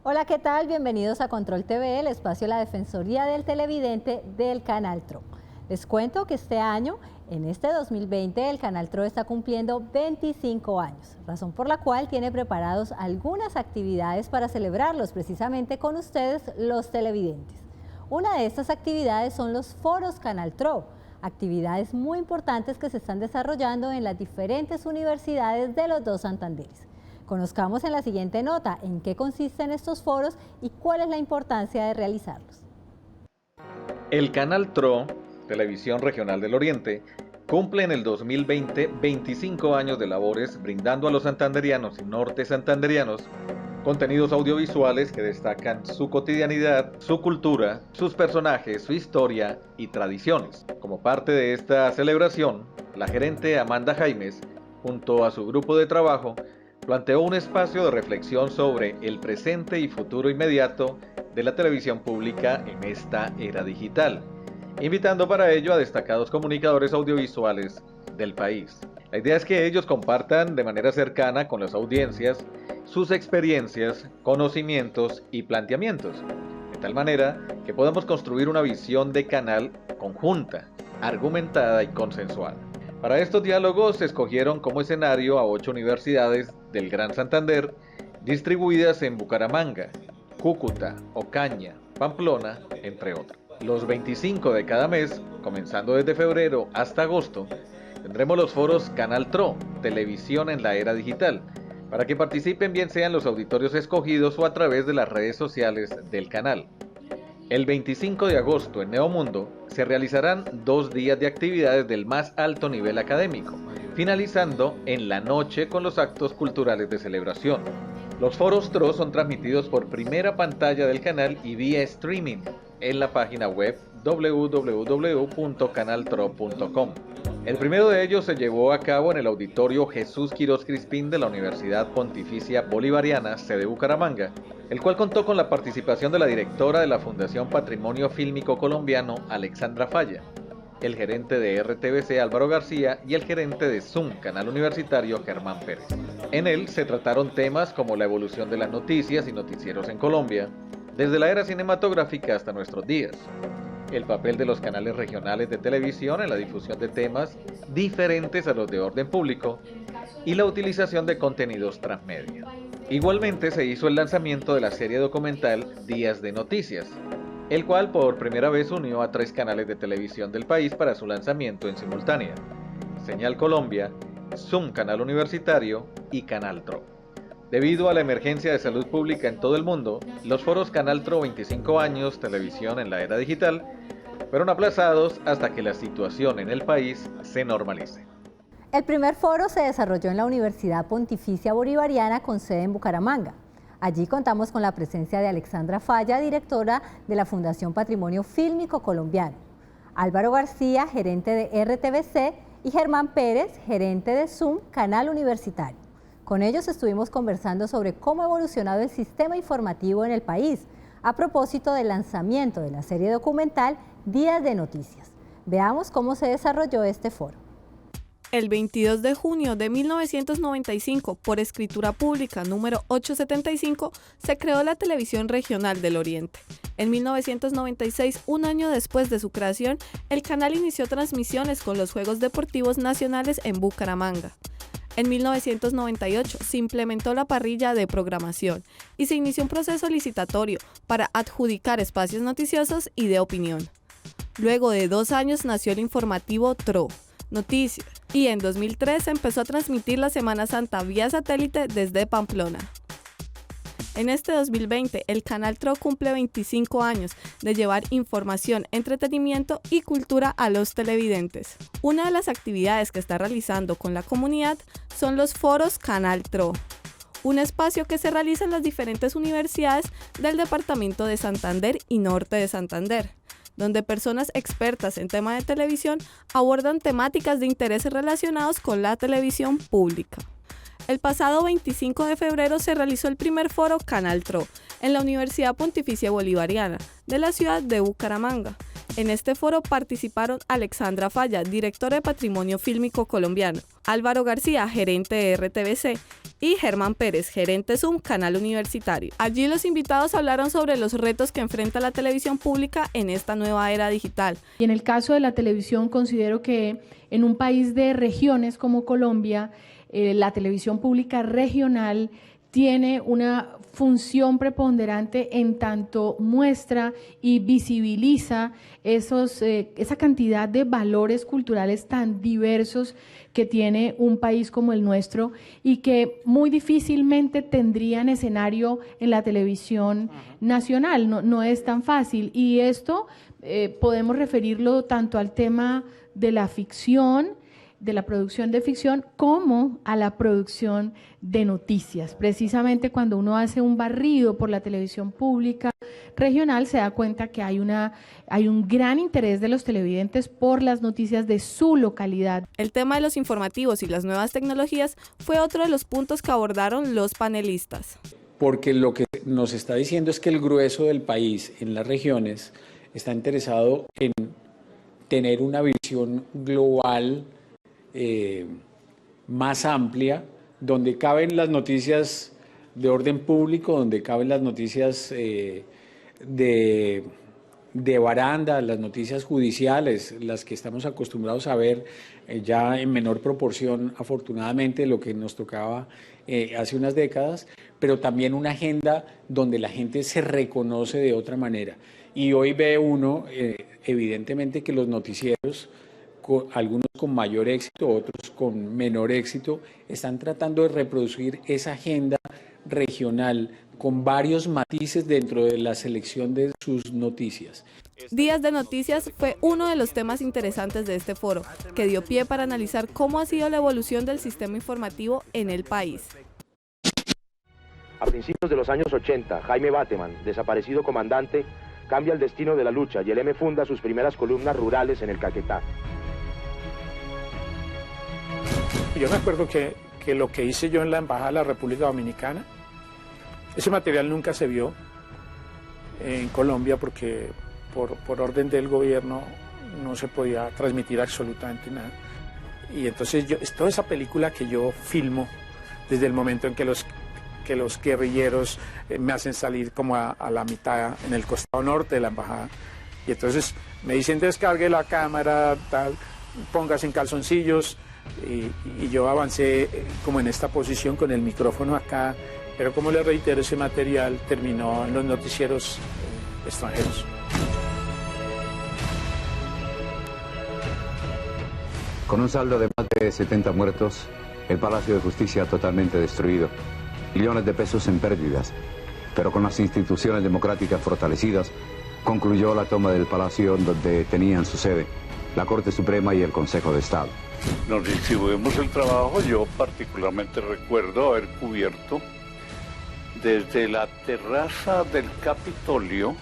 Hola, ¿qué tal? Bienvenidos a Control TV, el espacio de la Defensoría del Televidente del Canal TRO. Les cuento que este año, en este 2020, el Canal TRO está cumpliendo 25 años, razón por la cual tiene preparados algunas actividades para celebrarlos precisamente con ustedes, los televidentes. Una de estas actividades son los foros Canal TRO, actividades muy importantes que se están desarrollando en las diferentes universidades de los dos Santanderes. Conozcamos en la siguiente nota en qué consisten estos foros y cuál es la importancia de realizarlos. El Canal TRO, Televisión Regional del Oriente, cumple en el 2020 25 años de labores brindando a los santanderianos y norte santanderianos contenidos audiovisuales que destacan su cotidianidad, su cultura, sus personajes, su historia y tradiciones. Como parte de esta celebración, la gerente Amanda Jaimes, junto a su grupo de trabajo, planteó un espacio de reflexión sobre el presente y futuro inmediato de la televisión pública en esta era digital, invitando para ello a destacados comunicadores audiovisuales del país. La idea es que ellos compartan de manera cercana con las audiencias sus experiencias, conocimientos y planteamientos, de tal manera que podamos construir una visión de canal conjunta, argumentada y consensual. Para estos diálogos se escogieron como escenario a 8 universidades del Gran Santander, distribuidas en Bucaramanga, Cúcuta, Ocaña, Pamplona, entre otros. Los 25 de cada mes, comenzando desde febrero hasta agosto, tendremos los foros Canal TRO, Televisión en la Era Digital, para que participen bien sean los auditorios escogidos o a través de las redes sociales del canal. El 25 de agosto en Neomundo se realizarán 2 días de actividades del más alto nivel académico, finalizando en la noche con los actos culturales de celebración. Los foros TRO son transmitidos por primera pantalla del canal y vía streaming en la página web www.canaltro.com. El primero de ellos se llevó a cabo en el auditorio Jesús Quirós Crispín de la Universidad Pontificia Bolivariana, sede Bucaramanga, el cual contó con la participación de la directora de la Fundación Patrimonio Fílmico Colombiano, Alexandra Falla, el gerente de RTVC, Álvaro García, y el gerente de Zoom, Canal Universitario, Germán Pérez. En él se trataron temas como la evolución de las noticias y noticieros en Colombia, desde la era cinematográfica hasta nuestros días, el papel de los canales regionales de televisión en la difusión de temas diferentes a los de orden público y la utilización de contenidos transmedia. Igualmente se hizo el lanzamiento de la serie documental Días de Noticias, el cual por primera vez unió a 3 canales de televisión del país para su lanzamiento en simultánea: Señal Colombia, Zoom Canal Universitario y Canal TRO. Debido a la emergencia de salud pública en todo el mundo, los foros Canal TRO 25 años, televisión en la era digital, fueron aplazados hasta que la situación en el país se normalice. El primer foro se desarrolló en la Universidad Pontificia Bolivariana con sede en Bucaramanga. Allí contamos con la presencia de Alexandra Falla, directora de la Fundación Patrimonio Fílmico Colombiano, Álvaro García, gerente de RTVC, y Germán Pérez, gerente de Zoom Canal Universitario. Con ellos estuvimos conversando sobre cómo ha evolucionado el sistema informativo en el país, a propósito del lanzamiento de la serie documental Días de Noticias. Veamos cómo se desarrolló este foro. El 22 de junio de 1995, por escritura pública número 875, se creó la Televisión Regional del Oriente. En 1996, un año después de su creación, el canal inició transmisiones con los Juegos Deportivos Nacionales en Bucaramanga. En 1998 se implementó la parrilla de programación y se inició un proceso licitatorio para adjudicar espacios noticiosos y de opinión. Luego de 2 años nació el informativo TRO, Noticias, y en 2003 se empezó a transmitir la Semana Santa vía satélite desde Pamplona. En este 2020, el Canal TRO cumple 25 años de llevar información, entretenimiento y cultura a los televidentes. Una de las actividades que está realizando con la comunidad son los foros Canal TRO, un espacio que se realiza en las diferentes universidades del departamento de Santander y norte de Santander, donde personas expertas en temas de televisión abordan temáticas de interés relacionados con la televisión pública. El pasado 25 de febrero se realizó el primer foro Canal TRO en la Universidad Pontificia Bolivariana de la ciudad de Bucaramanga. En este foro participaron Alexandra Falla, directora de Patrimonio Fílmico Colombiano, Álvaro García, gerente de RTBC, y Germán Pérez, gerente Zoom, Canal Universitario. Allí los invitados hablaron sobre los retos que enfrenta la televisión pública en esta nueva era digital. Y en el caso de la televisión, considero que en un país de regiones como Colombia, la televisión pública regional tiene una función preponderante en tanto muestra y visibiliza esa cantidad de valores culturales tan diversos que tiene un país como el nuestro y que muy difícilmente tendrían escenario en la televisión nacional, no es tan fácil. Y esto podemos referirlo tanto al tema de la ficción, de la producción de ficción, como a la producción de noticias. Precisamente cuando uno hace un barrido por la televisión pública regional, se da cuenta que hay un gran interés de los televidentes por las noticias de su localidad. El tema de los informativos y las nuevas tecnologías fue otro de los puntos que abordaron los panelistas. Porque lo que nos está diciendo es que el grueso del país en las regiones está interesado en tener una visión global más amplia, donde caben las noticias de orden público, donde caben las noticias de baranda, las noticias judiciales, las que estamos acostumbrados a ver ya en menor proporción, afortunadamente, lo que nos tocaba hace unas décadas, pero también una agenda donde la gente se reconoce de otra manera. Y hoy ve uno, evidentemente, que los noticieros, algunos con mayor éxito, otros con menor éxito, están tratando de reproducir esa agenda regional con varios matices dentro de la selección de sus noticias. Días de Noticias fue uno de los temas interesantes de este foro, que dio pie para analizar cómo ha sido la evolución del sistema informativo en el país. A principios de los años 80, Jaime Bateman, desaparecido comandante, cambia el destino de la lucha y el M funda sus primeras columnas rurales en el Caquetá. Yo me acuerdo que lo que hice yo en la Embajada de la República Dominicana, ese material nunca se vio en Colombia porque por orden del gobierno no se podía transmitir absolutamente nada. Y entonces toda esa película que yo filmo desde el momento en que los guerrilleros me hacen salir como a la mitad en el costado norte de la embajada, y entonces me dicen descargue la cámara, tal, póngase en calzoncillos, y yo avancé como en esta posición con el micrófono acá, pero como les reitero, ese material terminó en los noticieros extranjeros. Con un saldo de más de 70 muertos, el Palacio de Justicia totalmente destruido, millones de pesos en pérdidas, pero con las instituciones democráticas fortalecidas, concluyó la toma del Palacio donde tenían su sede, la Corte Suprema y el Consejo de Estado. Nos distribuimos el trabajo. Yo particularmente recuerdo haber cubierto desde la terraza del Capitolio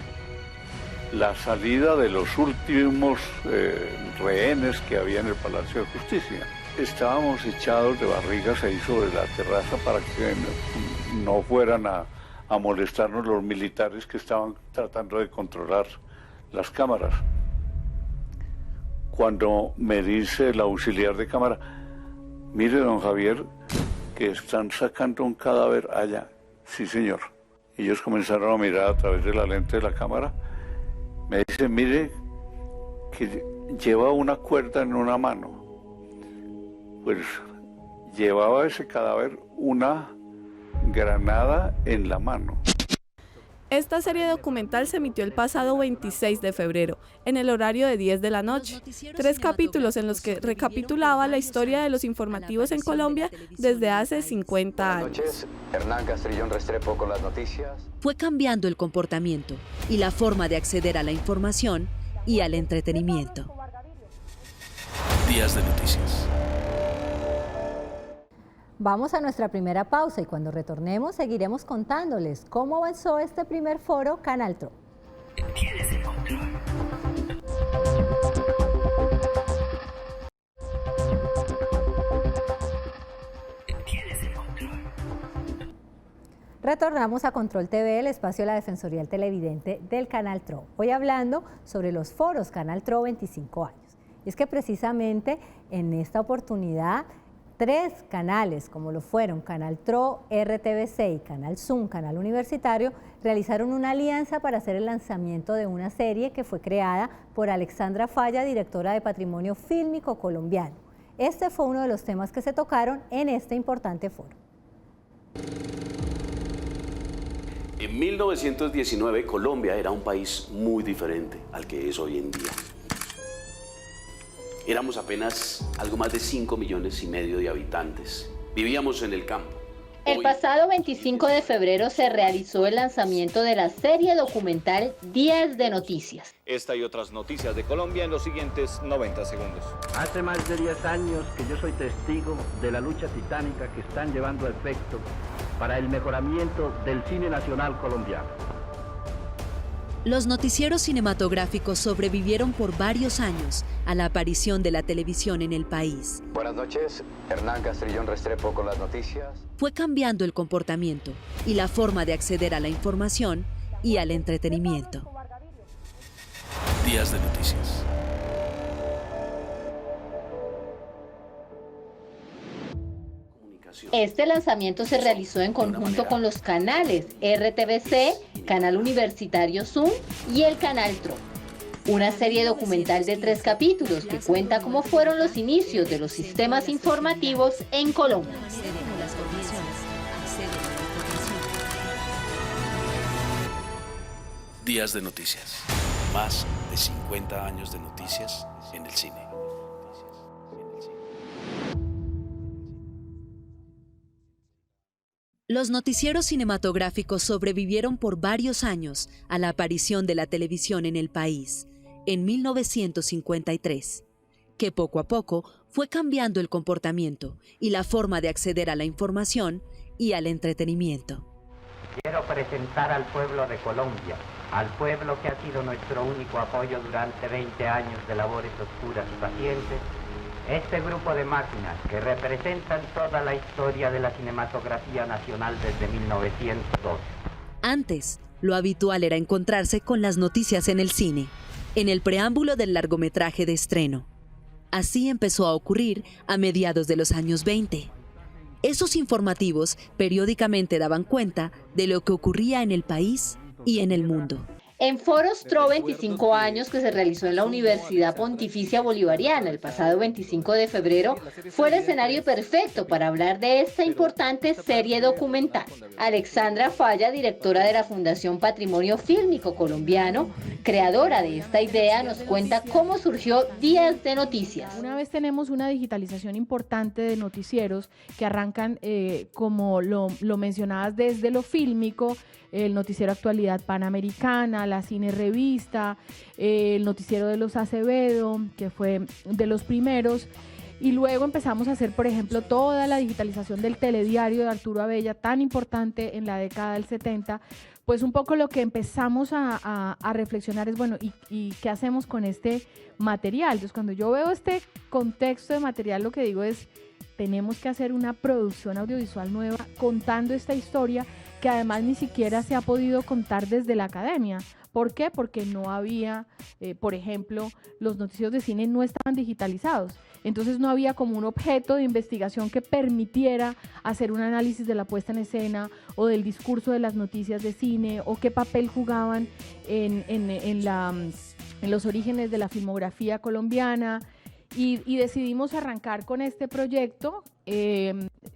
la salida de los últimos rehenes que había en el Palacio de Justicia. Estábamos echados de barrigas ahí sobre la terraza para que no fueran a molestarnos los militares que estaban tratando de controlar las cámaras. Cuando me dice el auxiliar de cámara, mire don Javier, que están sacando un cadáver allá. Sí, señor. Ellos comenzaron a mirar a través de la lente de la cámara. Me dice, mire, que lleva una cuerda en una mano. Pues llevaba ese cadáver una granada en la mano. Esta serie documental se emitió el pasado 26 de febrero, en el horario de 10 de la noche. 3 capítulos en los que recapitulaba la historia de los informativos en Colombia desde hace 50 años. Buenas noches, Hernán Castrillón Restrepo con las noticias. Fue cambiando el comportamiento y la forma de acceder a la información y al entretenimiento. Días de noticias. Vamos a nuestra primera pausa y cuando retornemos seguiremos contándoles cómo avanzó este primer foro Canaltro. Retornamos a Control TV, el espacio de la Defensoría del Televidente del Canal TRO. Hoy hablando sobre los foros Canal TRO 25 años. Y es que precisamente en esta oportunidad 3 canales, como lo fueron Canal TRO, RTVC y Canal Zoom, Canal Universitario, realizaron una alianza para hacer el lanzamiento de una serie que fue creada por Alexandra Falla, directora de Patrimonio Fílmico Colombiano. Este fue uno de los temas que se tocaron en este importante foro. En 1919 Colombia era un país muy diferente al que es hoy en día. Éramos apenas algo más de 5,5 millones de habitantes. Vivíamos en el campo. El pasado 25 de febrero se realizó el lanzamiento de la serie documental Días de Noticias. Esta y otras noticias de Colombia en los siguientes 90 segundos. Hace más de 10 años que yo soy testigo de la lucha titánica que están llevando a efecto para el mejoramiento del cine nacional colombiano. Los noticieros cinematográficos sobrevivieron por varios años a la aparición de la televisión en el país. Buenas noches, Hernán Castrillón Restrepo con las noticias. Fue cambiando el comportamiento y la forma de acceder a la información y al entretenimiento. Días de noticias. Este lanzamiento se realizó en conjunto con los canales RTVC, Canal Universitario Zoom y el Canal TRO. Una serie documental de 3 capítulos que cuenta cómo fueron los inicios de los sistemas informativos en Colombia. Días de noticias. Más de 50 años de noticias en el cine. Los noticieros cinematográficos sobrevivieron por varios años a la aparición de la televisión en el país, en 1953, que poco a poco fue cambiando el comportamiento y la forma de acceder a la información y al entretenimiento. Quiero presentar al pueblo de Colombia, al pueblo que ha sido nuestro único apoyo durante 20 años de labores oscuras y pacientes, este grupo de máquinas que representan toda la historia de la cinematografía nacional desde 1902. Antes, lo habitual era encontrarse con las noticias en el cine, en el preámbulo del largometraje de estreno. Así empezó a ocurrir a mediados de los años 20. Esos informativos periódicamente daban cuenta de lo que ocurría en el país y en el mundo. En Foros TRO 25 años que se realizó en la Universidad Pontificia Bolivariana el pasado 25 de febrero, fue el escenario perfecto para hablar de esta importante serie documental. Alexandra Falla, directora de la Fundación Patrimonio Fílmico Colombiano, creadora de esta idea, nos cuenta cómo surgió Días de Noticias. Una vez tenemos una digitalización importante de noticieros que arrancan, como lo mencionabas, desde lo fílmico, el noticiero Actualidad Panamericana, la Cine Revista, el noticiero de los Acevedo, que fue de los primeros, y luego empezamos a hacer, por ejemplo, toda la digitalización del telediario de Arturo Abella, tan importante en la década del 70, pues un poco lo que empezamos a reflexionar es, bueno, ¿y qué hacemos con este material? Entonces, cuando yo veo este contexto de material, lo que digo es, tenemos que hacer una producción audiovisual nueva contando esta historia que además ni siquiera se ha podido contar desde la academia. ¿Por qué? Porque no había, por ejemplo, los noticieros de cine no estaban digitalizados. Entonces no había como un objeto de investigación que permitiera hacer un análisis de la puesta en escena o del discurso de las noticias de cine o qué papel jugaban en los orígenes de la filmografía colombiana. Y decidimos arrancar con este proyecto.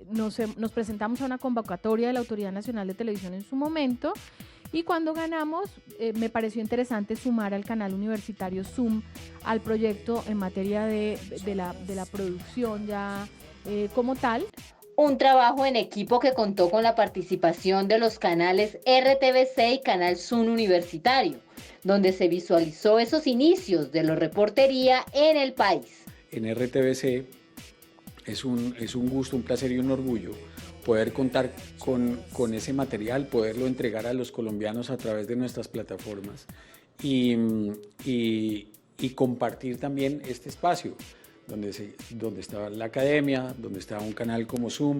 Nos presentamos a una convocatoria de la Autoridad Nacional de Televisión en su momento Y cuando ganamos, me pareció interesante sumar al canal universitario Zoom al proyecto en materia de la producción ya como tal. Un trabajo en equipo que contó con la participación de los canales RTVC y Canal Zoom Universitario, donde se visualizó esos inicios de la reportería en el país. En RTVC es un gusto, un placer y un orgullo poder contar con ese material, poderlo entregar a los colombianos a través de nuestras plataformas y compartir también este espacio donde está la academia, donde está un canal como Zoom,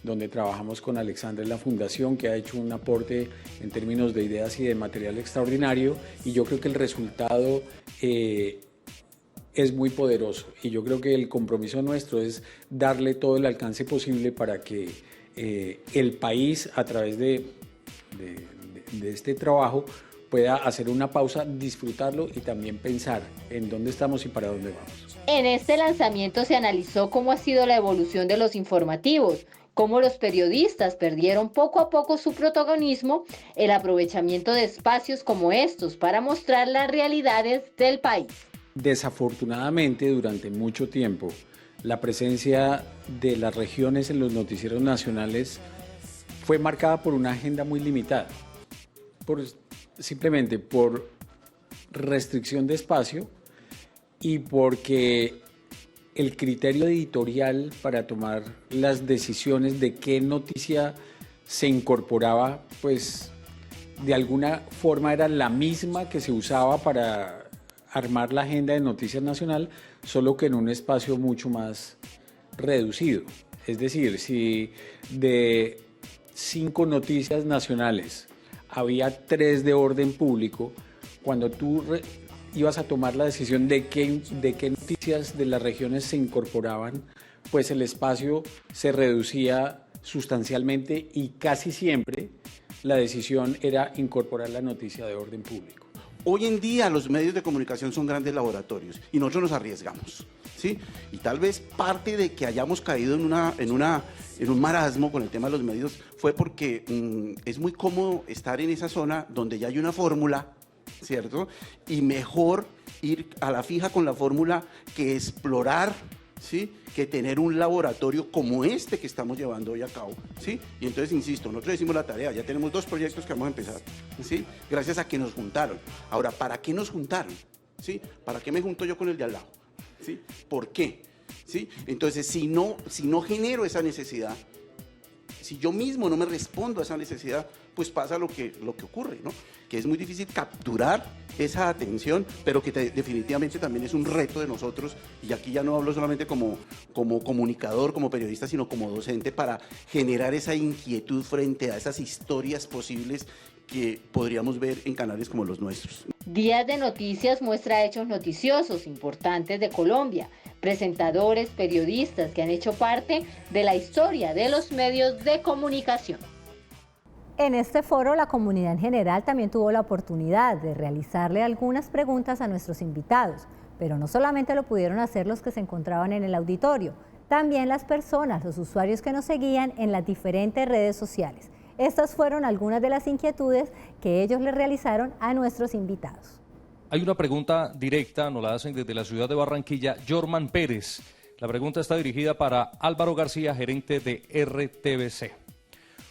donde trabajamos con Alexandra en la Fundación, que ha hecho un aporte en términos de ideas y de material extraordinario, y yo creo que el resultado es muy poderoso, y yo creo que el compromiso nuestro es darle todo el alcance posible para que el país, a través de este trabajo, pueda hacer una pausa, disfrutarlo y también pensar en dónde estamos y para dónde vamos. En este lanzamiento se analizó cómo ha sido la evolución de los informativos, cómo los periodistas perdieron poco a poco su protagonismo, el aprovechamiento de espacios como estos para mostrar las realidades del país. Desafortunadamente, durante mucho tiempo, la presencia de las regiones en los noticieros nacionales fue marcada por una agenda muy limitada, simplemente por restricción de espacio y porque el criterio editorial para tomar las decisiones de qué noticia se incorporaba, pues de alguna forma era la misma que se usaba para armar la agenda de noticias nacional, solo que en un espacio mucho más reducido. Es decir, si de 5 noticias nacionales había 3 de orden público, cuando tú ibas a tomar la decisión de qué noticias de las regiones se incorporaban, pues el espacio se reducía sustancialmente y casi siempre la decisión era incorporar la noticia de orden público. Hoy en día los medios de comunicación son grandes laboratorios y nosotros nos arriesgamos, ¿sí? Y tal vez parte de que hayamos caído en un marasmo con el tema de los medios fue porque es muy cómodo estar en esa zona donde ya hay una fórmula, ¿cierto? Y mejor ir a la fija con la fórmula que explorar, ¿sí? Que tener un laboratorio como este que estamos llevando hoy a cabo, ¿sí? Y entonces, insisto, nosotros hicimos la tarea, ya tenemos 2 proyectos que vamos a empezar, ¿sí? Gracias a que nos juntaron. Ahora, ¿para qué nos juntaron? ¿Sí? ¿Para qué me junto yo con el de al lado? ¿Sí? ¿Por qué? ¿Sí? Entonces, si no genero esa necesidad, si yo mismo no me respondo a esa necesidad, pues pasa lo que ocurre, ¿no? Que es muy difícil capturar esa atención, pero que definitivamente también es un reto de nosotros, y aquí ya no hablo solamente como comunicador, como periodista, sino como docente, para generar esa inquietud frente a esas historias posibles que podríamos ver en canales como los nuestros. Días de Noticias muestra hechos noticiosos importantes de Colombia, presentadores, periodistas que han hecho parte de la historia de los medios de comunicación. En este foro, la comunidad en general también tuvo la oportunidad de realizarle algunas preguntas a nuestros invitados, pero no solamente lo pudieron hacer los que se encontraban en el auditorio, también las personas, los usuarios que nos seguían en las diferentes redes sociales. Estas fueron algunas de las inquietudes que ellos le realizaron a nuestros invitados. Hay una pregunta directa, nos la hacen desde la ciudad de Barranquilla, Jorman Pérez. La pregunta está dirigida para Álvaro García, gerente de RTVC.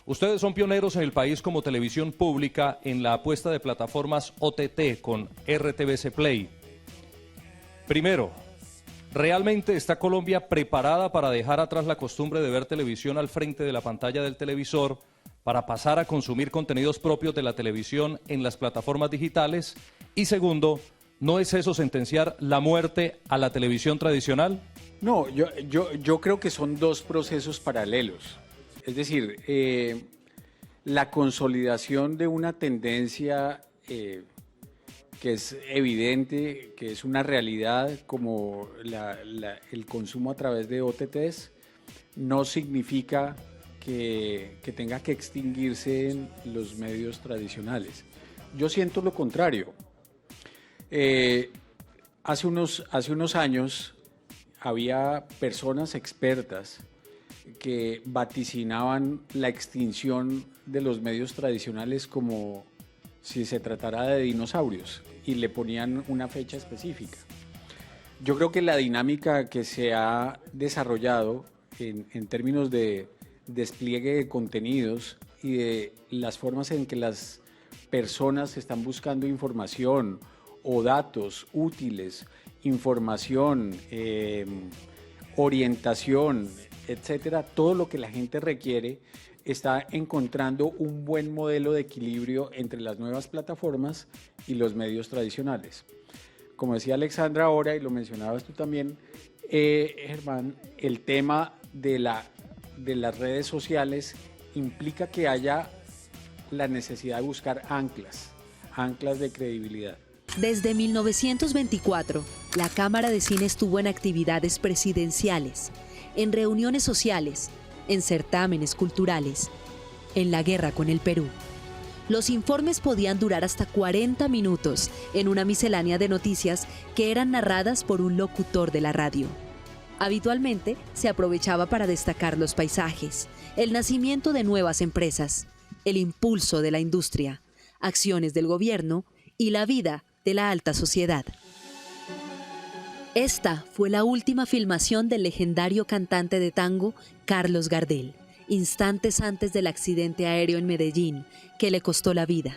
Ustedes son pioneros en el país como televisión pública en la apuesta de plataformas OTT con RTVC Play. Primero, ¿realmente está Colombia preparada para dejar atrás la costumbre de ver televisión al frente de la pantalla del televisor para pasar a consumir contenidos propios de la televisión en las plataformas digitales? Y segundo, ¿no es eso sentenciar la muerte a la televisión tradicional? No, yo creo que son 2 procesos paralelos. Es decir, la consolidación de una tendencia que es evidente, que es una realidad como el consumo a través de OTTs, no significa que tenga que extinguirse en los medios tradicionales. Yo siento lo contrario. Hace unos años había personas expertas que vaticinaban la extinción de los medios tradicionales como si se tratara de dinosaurios y le ponían una fecha específica. Yo creo que la dinámica que se ha desarrollado en términos de despliegue de contenidos y de las formas en que las personas están buscando información o datos útiles, información, orientación, etcétera, todo lo que la gente requiere, está encontrando un buen modelo de equilibrio entre las nuevas plataformas y los medios tradicionales. Como decía Alexandra ahora, y lo mencionabas tú también, Germán, el tema de las redes sociales implica que haya la necesidad de buscar anclas de credibilidad. Desde 1924, la Cámara de Cine estuvo en actividades presidenciales, en reuniones sociales, en certámenes culturales, en la guerra con el Perú. Los informes podían durar hasta 40 minutos en una miscelánea de noticias que eran narradas por un locutor de la radio. Habitualmente se aprovechaba para destacar los paisajes, el nacimiento de nuevas empresas, el impulso de la industria, acciones del gobierno y la vida de la alta sociedad. Esta fue la última filmación del legendario cantante de tango Carlos Gardel, instantes antes del accidente aéreo en Medellín, que le costó la vida.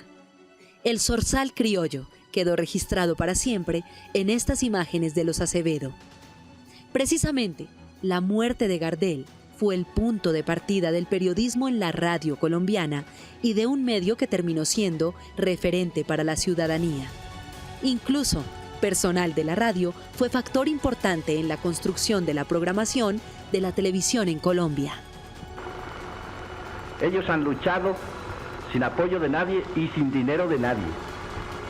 El zorzal criollo quedó registrado para siempre en estas imágenes de los Acevedo. Precisamente, la muerte de Gardel fue el punto de partida del periodismo en la radio colombiana y de un medio que terminó siendo referente para la ciudadanía. Incluso, personal de la radio fue factor importante en la construcción de la programación de la televisión en Colombia. Ellos han luchado sin apoyo de nadie y sin dinero de nadie.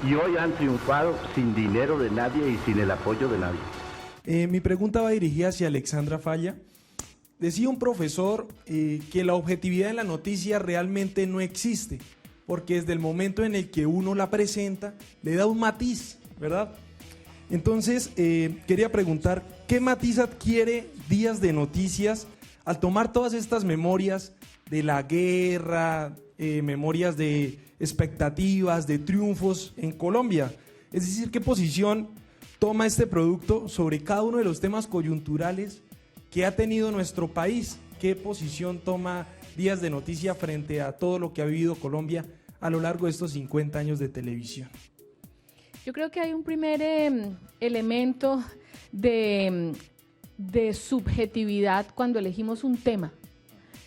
Y hoy han triunfado sin dinero de nadie y sin el apoyo de nadie. Mi pregunta va dirigida hacia Alexandra Falla. Decía un profesor que la objetividad en la noticia realmente no existe, porque desde el momento en el que uno la presenta, le da un matiz, ¿verdad? Entonces, quería preguntar, ¿qué matiz adquiere Días de Noticias al tomar todas estas memorias de la guerra, memorias de expectativas, de triunfos en Colombia? Es decir, ¿qué posición toma este producto sobre cada uno de los temas coyunturales que ha tenido nuestro país? ¿Qué posición toma Días de Noticia frente a todo lo que ha vivido Colombia a lo largo de estos 50 años de televisión? Yo creo que hay un primer elemento de subjetividad cuando elegimos un tema.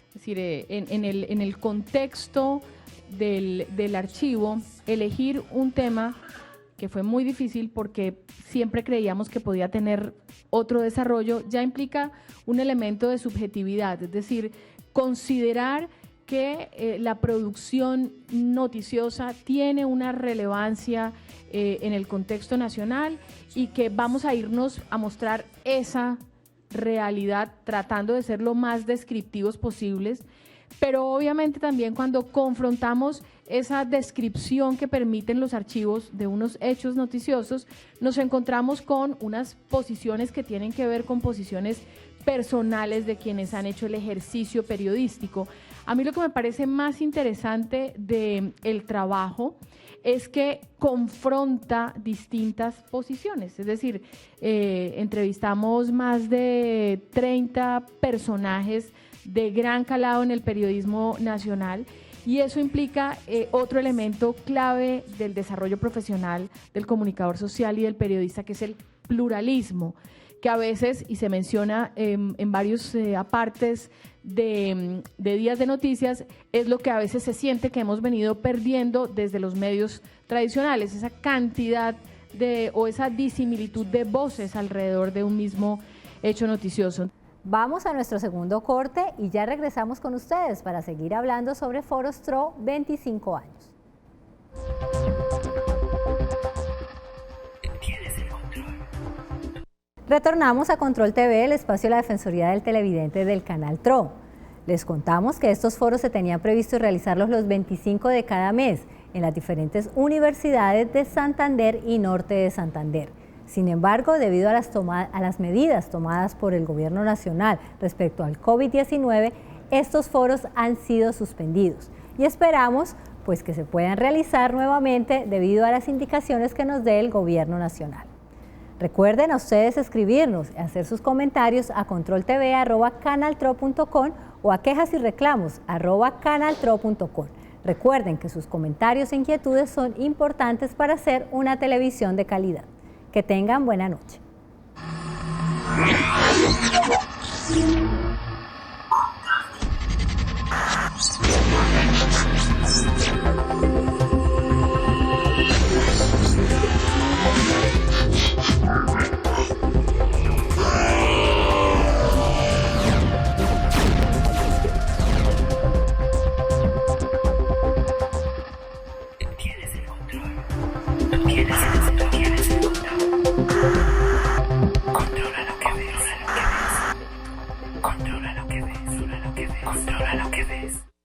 Es decir, en el contexto del archivo, elegir un tema que fue muy difícil porque siempre creíamos que podía tener otro desarrollo, ya implica un elemento de subjetividad, es decir, considerar que la producción noticiosa tiene una relevancia en el contexto nacional y que vamos a irnos a mostrar esa realidad tratando de ser lo más descriptivos posibles, pero obviamente también cuando confrontamos esa descripción que permiten los archivos de unos hechos noticiosos, nos encontramos con unas posiciones que tienen que ver con posiciones personales de quienes han hecho el ejercicio periodístico. A mí lo que me parece más interesante del trabajo es que confronta distintas posiciones, es decir, entrevistamos más de 30 personajes de gran calado en el periodismo nacional y eso implica otro elemento clave del desarrollo profesional del comunicador social y del periodista, que es el pluralismo, que a veces, y se menciona en varios apartes de Días de Noticias, es lo que a veces se siente que hemos venido perdiendo desde los medios tradicionales, esa cantidad o esa disimilitud de voces alrededor de un mismo hecho noticioso. Vamos a nuestro segundo corte y ya regresamos con ustedes para seguir hablando sobre Foros TRO 25 años. Retornamos a Control TV, el espacio de la Defensoría del Televidente del Canal TRO. Les contamos que estos foros se tenían previsto realizarlos los 25 de cada mes en las diferentes universidades de Santander y Norte de Santander. Sin embargo, debido a las medidas tomadas por el Gobierno Nacional respecto al COVID-19, estos foros han sido suspendidos. y esperamos pues que se puedan realizar nuevamente debido a las indicaciones que nos dé el Gobierno Nacional. Recuerden a ustedes escribirnos y hacer sus comentarios a controltv@canaltro.com o a quejas y reclamos @canaltro.com. Recuerden que sus comentarios e inquietudes son importantes para hacer una televisión de calidad. Que tengan buena noche.